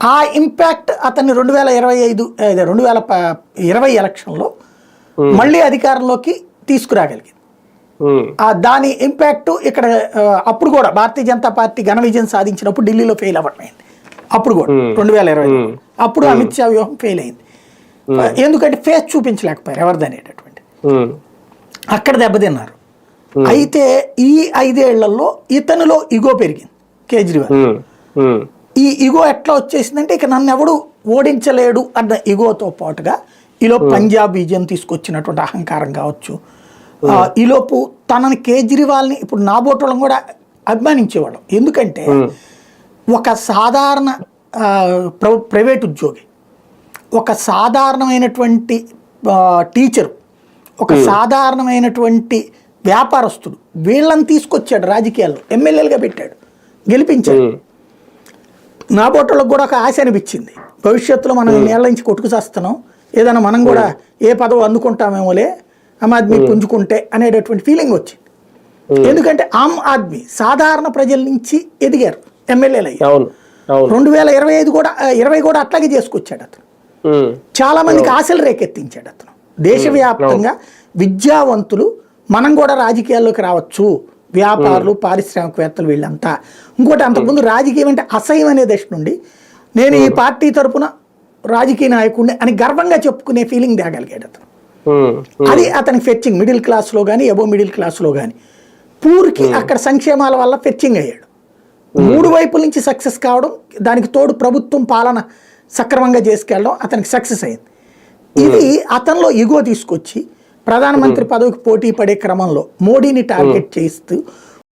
ఆ ఇంపాక్ట్ అతన్ని 2020 ఎలక్షన్లో మళ్ళీ అధికారంలోకి తీసుకురాగలిగింది. దాని ఇంపాక్ట్ ఇక్కడ అప్పుడు కూడా భారతీయ జనతా పార్టీ ఘన విజయం సాధించినప్పుడు ఢిల్లీలో ఫెయిల్ అవ్వటమైంది. అప్పుడు కూడా 2020 అప్పుడు అమిత్ షా వ్యూహం ఫెయిల్ అయింది. ఎందుకంటే ఫేస్ చూపించలేకపోయారు ఎవరిదనేటటువంటి, అక్కడ దెబ్బతిన్నారు. అయితే ఈ 5 ఏళ్లలో ఇతనిలో ఇగో పెరిగింది కేజ్రీవాల్. ఈ ఇగో ఎట్లా వచ్చేసిందంటే ఇక నన్ను ఎవడు ఓడించలేడు అన్న ఇగోతో పాటుగా ఈలోపు పంజాబ్ విజయం తీసుకొచ్చినటువంటి అహంకారం కావచ్చు, ఈలోపు తనని కేజ్రీవాల్ని ఇప్పుడు నాబోటోళ్ళం కూడా అభిమానించేవాళ్ళం. ఎందుకంటే ఒక సాధారణ ప్రైవేట్ ఉద్యోగి, ఒక సాధారణమైనటువంటి టీచరు, ఒక సాధారణమైనటువంటి వ్యాపారస్తుడు, వీళ్ళని తీసుకొచ్చాడు రాజకీయాల్లో, ఎమ్మెల్యేలుగా పెట్టాడు, గెలిపించాడు. నాబోటోళ్ళకు కూడా ఒక ఆశ అనిపించింది, భవిష్యత్తులో మనం నేల నుంచి కొట్టుకు చేస్తున్నాం, ఏదైనా మనం కూడా ఏ పదవి అందుకుంటామేమోలే ఆమ్ ఆద్మీ పుంజుకుంటే అనేటటువంటి ఫీలింగ్ వచ్చింది. ఎందుకంటే ఆమ్ ఆద్మీ సాధారణ ప్రజల నుంచి ఎదిగారు, ఎమ్మెల్యేలు అయ్యారు. 2020 కూడా అట్లాగే చేసుకొచ్చాడు అతను. చాలా మందికి ఆశలు రేకెత్తించాడు అతను. దేశవ్యాప్తంగా విద్యావంతులు మనం కూడా రాజకీయాల్లోకి రావచ్చు, వ్యాపారులు, పారిశ్రామికవేత్తలు, వీళ్ళంతా. ఇంకోటి, అంతకుముందు రాజకీయం అంటే అసహ్యం అనే దశ నుండి నేను ఈ పార్టీ తరపున రాజకీయ నాయకుడిని అని గర్వంగా చెప్పుకునే ఫీలింగ్ తేగలిగాడు అతను. అది అతనికి ఫెచ్చింగ్, మిడిల్ క్లాస్లో కానీ ఎబో మిడిల్ క్లాస్లో కానీ. పూర్కి అక్కడ సంక్షేమాల వల్ల ఫెచ్చింగ్ అయ్యాడు. 3 వైపుల నుంచి సక్సెస్ కావడం, దానికి తోడు ప్రభుత్వం పాలన సక్రమంగా చేసుకెళ్ళడం అతనికి సక్సెస్ అయింది. ఇది అతనిలో ఇగో తీసుకొచ్చి ప్రధానమంత్రి పదవికి పోటీ పడే క్రమంలో మోడీని టార్గెట్ చేస్తూ